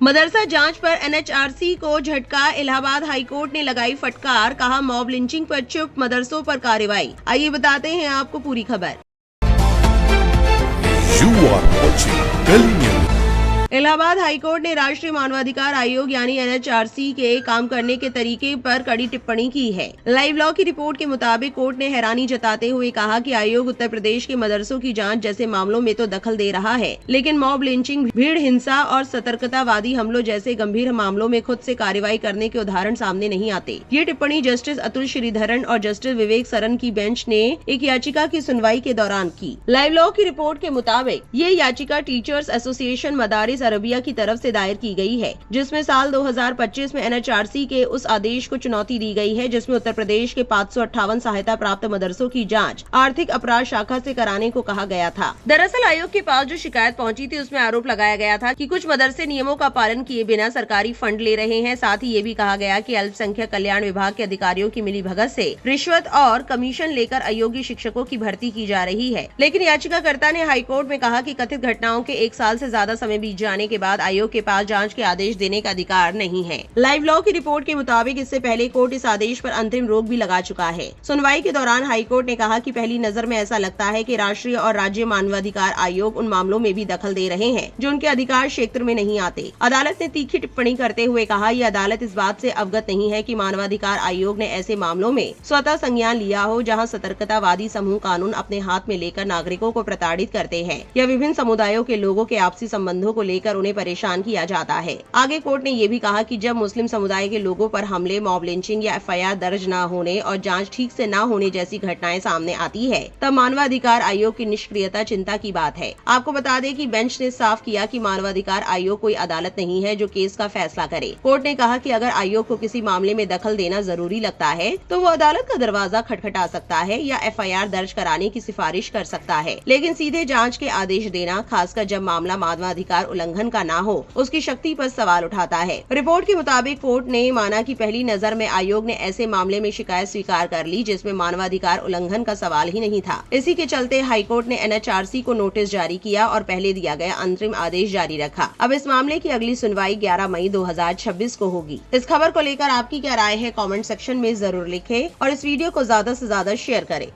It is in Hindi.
मदरसा जांच पर एनएचआरसी को झटका, इलाहाबाद हाईकोर्ट ने लगाई फटकार, कहा मॉब लिंचिंग पर चुप, मदरसों पर कार्रवाई। आइए बताते हैं आपको पूरी खबर। You are watching Kali News. Allahabad high court ने राष्ट्रीय मानवाधिकार आयोग यानी एनएचआरसी के काम करने के तरीके पर कड़ी टिप्पणी की है। लाइव लॉ की रिपोर्ट के मुताबिक कोर्ट ने हैरानी जताते हुए कहा कि आयोग उत्तर प्रदेश के मदरसों की जांच जैसे मामलों में तो दखल दे रहा है, लेकिन मॉब लिंचिंग, भीड़ हिंसा और सतर्कतावादी हमलों जैसे गंभीर मामलों में खुद से कार्रवाई करने के उदाहरण सामने नहीं आते। ये टिप्पणी जस्टिस अतुल श्रीधरन और जस्टिस विवेक सरन की बेंच ने एक याचिका की सुनवाई के दौरान की। लाइव लॉ की रिपोर्ट के मुताबिक ये याचिका टीचर्स एसोसिएशन मदारिस अरबिया की तरफ से दायर की गई है, जिसमें साल 2025 में एनएचआरसी के उस आदेश को चुनौती दी गई है जिसमें उत्तर प्रदेश के 558 सहायता प्राप्त मदरसों की जांच आर्थिक अपराध शाखा से कराने को कहा गया था। दरअसल आयोग के पास जो शिकायत पहुंची थी उसमें आरोप लगाया गया था कि कुछ मदरसे नियमों का पालन किए बिना सरकारी फंड ले रहे हैं। साथ ही ये भी कहा गया कि अल्पसंख्यक कल्याण विभाग के अधिकारियों की मिलीभगत से रिश्वत और कमीशन लेकर अयोग्य शिक्षकों की भर्ती की जा रही है। लेकिन याचिकाकर्ता ने हाईकोर्ट में कहा कि कथित घटनाओं के 1 साल से ज्यादा समय बीत जाने के बाद आयोग के पास जांच के आदेश देने का अधिकार नहीं है। लाइव लॉ की रिपोर्ट के मुताबिक इससे पहले कोर्ट इस आदेश पर अंतरिम रोक भी लगा चुका है। सुनवाई के दौरान हाईकोर्ट ने कहा कि पहली नजर में ऐसा लगता है कि राष्ट्रीय और राज्य मानवाधिकार आयोग उन मामलों में भी दखल दे रहे हैं जो उनके अधिकार क्षेत्र में नहीं आते। अदालत ने तीखी टिप्पणी करते हुए कहा, यह अदालत इस बात से अवगत नहीं है कि मानवाधिकार आयोग ने ऐसे मामलों में स्वतः संज्ञान लिया हो जहाँ सतर्कतावादी समूह कानून अपने हाथ में लेकर नागरिकों को प्रताड़ित करते हैं या विभिन्न समुदायों के लोगों के आपसी संबंधों को लेकर उन्हें परेशान किया जाता है। आगे कोर्ट ने ये भी कहा कि जब मुस्लिम समुदाय के लोगों पर हमले, मॉब लिंचिंग या एफआईआर दर्ज न होने और जांच ठीक से न होने जैसी घटनाएं सामने आती है, तब मानवाधिकार आयोग की निष्क्रियता चिंता की बात है। आपको बता दें कि बेंच ने साफ किया कि मानवाधिकार आयोग कोई अदालत नहीं है जो केस का फैसला करे। कोर्ट ने कहा कि अगर आयोग को किसी मामले में दखल देना जरूरी लगता है तो वो अदालत का दरवाजा खटखटा सकता है या एफआईआर दर्ज कराने की सिफारिश कर सकता है, लेकिन सीधे जांच के आदेश देना, खासकर जब मामला मानवाधिकार उल्लंघन का न हो, उसकी शक्ति पर सवाल उठाता है। रिपोर्ट के मुताबिक कोर्ट ने माना कि पहली नजर में आयोग ने ऐसे मामले में शिकायत स्वीकार कर ली जिसमें मानवाधिकार उल्लंघन का सवाल ही नहीं था। इसी के चलते हाईकोर्ट ने एनएचआरसी को नोटिस जारी किया और पहले दिया गया अंतरिम आदेश जारी रखा। अब इस मामले की अगली सुनवाई 11 मई 2026 को होगी। इस खबर को लेकर आपकी क्या राय है, कमेंट सेक्शन में जरूर लिखें और इस वीडियो को ज्यादा से ज्यादा शेयर करें।